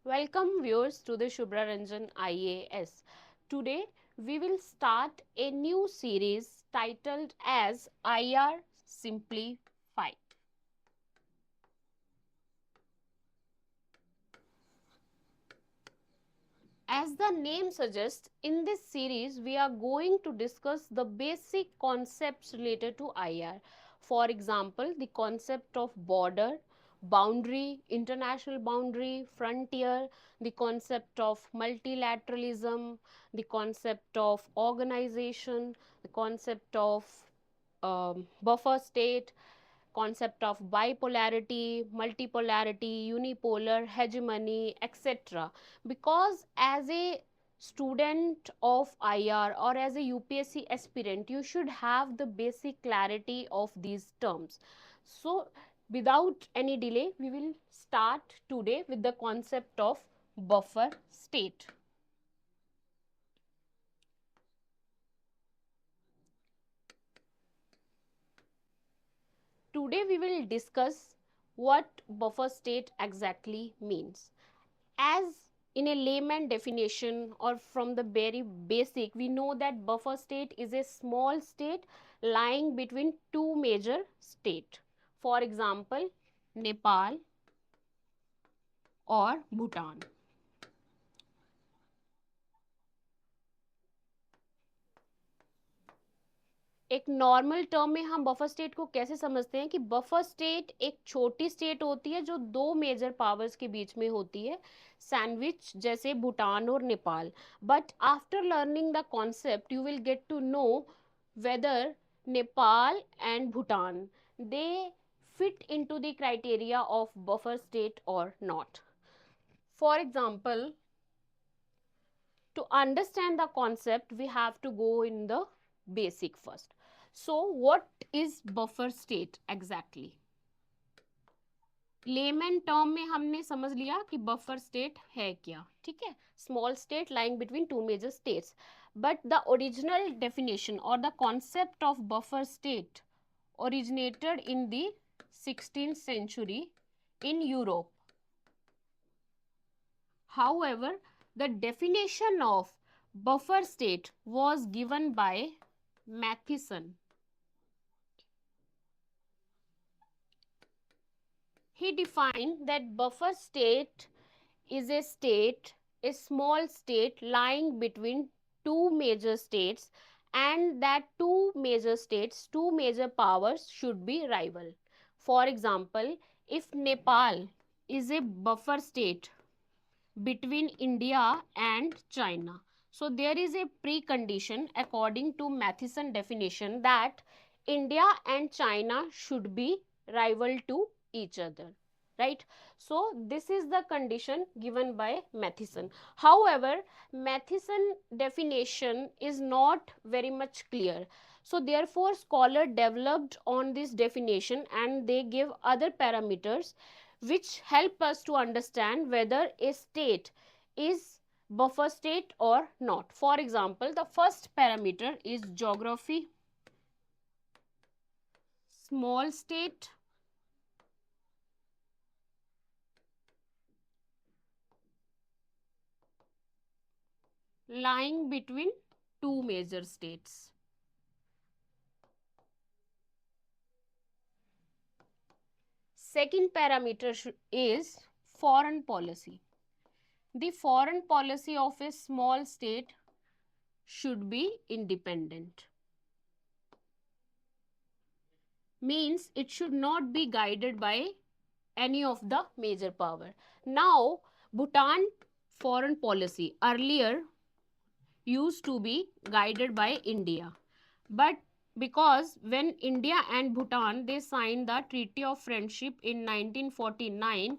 Welcome viewers to the Shubhra Ranjan IAS. Today we will start a new series titled as IR Simplified. As the name suggests, in this series we are going to discuss the basic concepts related to IR. For example, the concept of border, boundary, international boundary, frontier, the concept of multilateralism, the concept of organization, the concept of buffer state, concept of bipolarity, multipolarity, unipolar, hegemony, etc. Because as a student of IR or as a UPSC aspirant, you should have the basic clarity of these terms. So, without any delay, we will start today with the concept of buffer state. Today we will discuss what buffer state exactly means. As in a layman definition or from the very basic, we know that buffer state is a small state lying between two major states. For example, Nepal or Bhutan. एक normal term में हम buffer state को कैसे समझते हैं कि buffer state एक छोटी स्टेट होती है जो दो मेजर पावर्स के बीच में होती है, सैंडविच जैसे भूटान और Nepal. But after learning the concept you will get to know whether Nepal and Bhutan they fit into the criteria of buffer state or not. For example, to understand the concept we have to go in the basic first. So what is buffer state exactly? Lemon term में हमने समझ लिया कि buffer state है क्या. ठीक है, small state lying between two major states. But the original definition और the concept of buffer state originated in the 16th century in Europe. However, the definition of buffer state was given by Matheson. He defined that buffer state is a state, a small state lying between two major states, and that two major states, two major powers should be rival. For example, if Nepal is a buffer state between India and China, so there is a precondition according to Matheson definition that India and China should be rival to each other, right? So this is the condition given by Matheson. However, Matheson definition is not very much clear. So therefore scholar developed on this definition and they give other parameters which help us to understand whether a state is buffer state or not. For example, the first parameter is geography, small state, lying between two major states. Second parameter is foreign policy. The foreign policy of a small state should be independent. Means it should not be guided by any of the major power. Now, Bhutan foreign policy earlier used to be guided by India. But because when India and Bhutan they signed the Treaty of Friendship in 1949,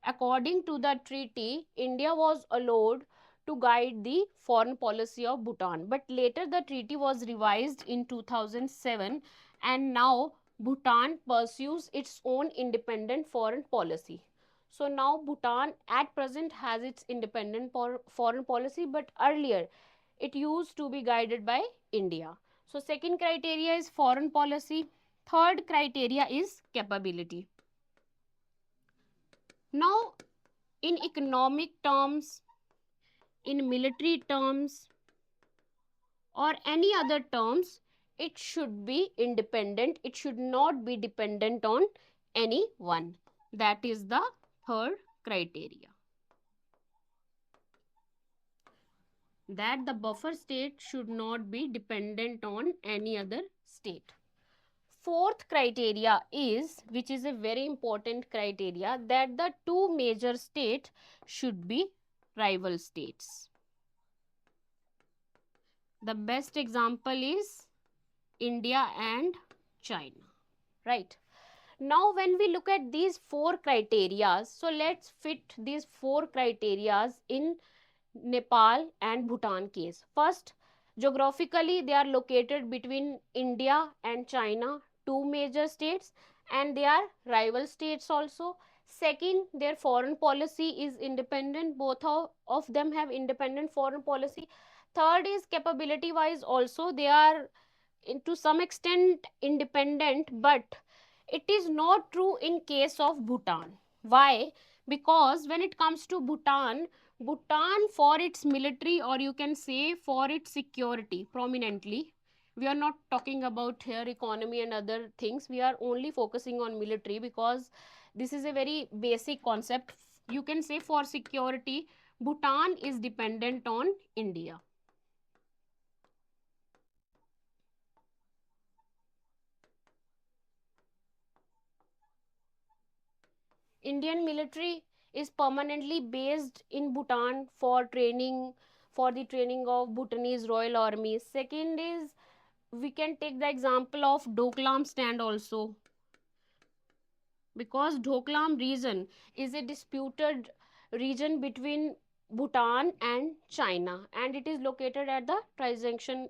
according to the treaty, India was allowed to guide the foreign policy of Bhutan. But later the treaty was revised in 2007 and now Bhutan pursues its own independent foreign policy. So now Bhutan at present has its independent foreign policy, but earlier it used to be guided by India. So second criteria is foreign policy. Third criteria is capability. Now in economic terms, in military terms, or any other terms, it should be independent. It should not be dependent on anyone. That is the third criteria. That the buffer state should not be dependent on any other state. Fourth criteria is, which is a very important criteria, that the two major states should be rival states. The best example is India and China, right? Now, when we look at these four criteria, so let's fit these four criteria in Nepal and Bhutan case. First, geographically, they are located between India and China, two major states, and they are rival states also. Second, their foreign policy is independent. Both of them have independent foreign policy. Third is capability wise also they are to some extent independent, but it is not true in case of Bhutan. Why? Because when it comes to Bhutan for its military, or you can say for its security prominently, we are not talking about here economy and other things, we are only focusing on military because this is a very basic concept. You can say for security, Bhutan is dependent on India. Indian military is permanently based in Bhutan for training, for the training of Bhutanese Royal Army. Second is, we can take the example of Doklam stand also, because Doklam region is a disputed region between Bhutan and China, and it is located at the transaction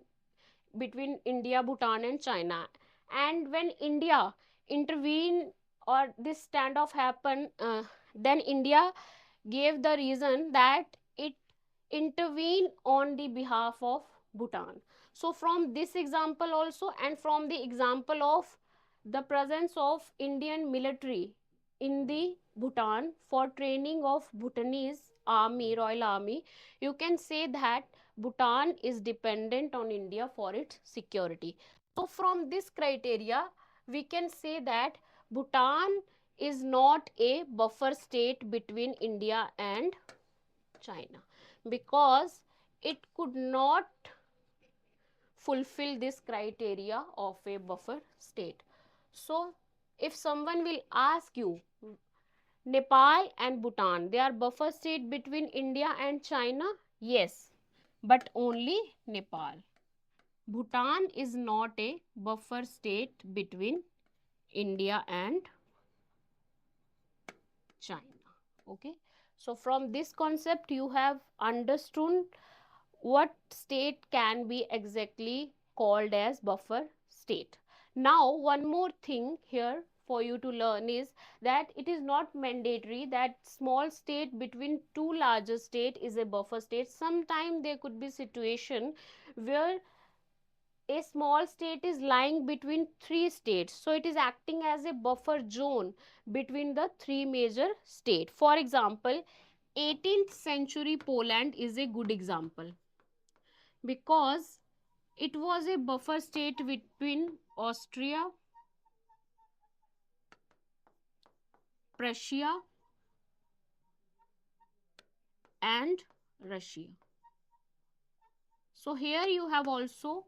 between India, Bhutan, and China. And when India intervene or this standoff happen, then India gave the reason that it intervene on the behalf of Bhutan. So from this example also, and from the example of the presence of Indian military in the Bhutan for training of Bhutanese army, Royal Army, you can say that Bhutan is dependent on India for its security. So from this criteria, we can say that Bhutan is not a buffer state between India and China, because it could not fulfill this criteria of a buffer state. So if someone will ask you, Nepal and Bhutan, they are buffer state between India and China? Yes, but only Nepal. Bhutan is not a buffer state between India and China. Okay. So from this concept, you have understood what state can be exactly called as buffer state. Now, one more thing here for you to learn is that it is not mandatory that small state between two larger state is a buffer state. Sometimes there could be situation where a small state is lying between three states, so it is acting as a buffer zone between the three major states. For example, 18th century Poland is a good example, because it was a buffer state between Austria, Prussia, and Russia. So here you have also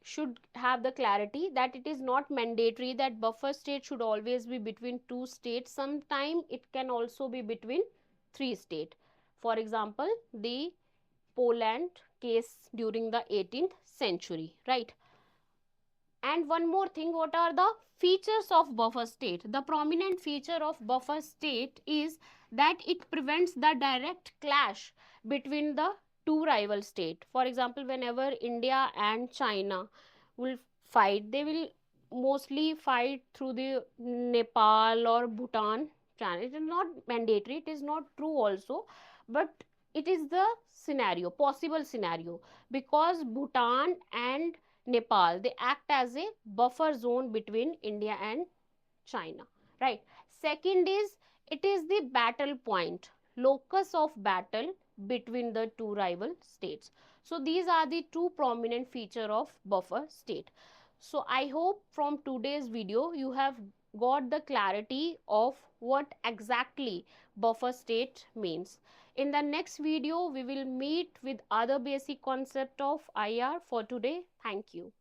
should have the clarity that it is not mandatory that buffer state should always be between two states. Sometime it can also be between three states. For example, the Poland case during the 18th century, right? And one more thing, what are the features of buffer state? The prominent feature of buffer state is that it prevents the direct clash between the two rival states. For example, whenever India and China will fight, they will mostly fight through the Nepal or Bhutan channel. It is not mandatory, it is not true also, but it is the scenario, possible scenario, because Bhutan and Nepal, they act as a buffer zone between India and China, right? Second is It is the battle point, locus of battle between the two rival states. So these are the two prominent feature of buffer state. So I hope from today's video you have got the clarity of what exactly buffer state means. In the next video we will meet with other basic concept of IR. For today, thank you.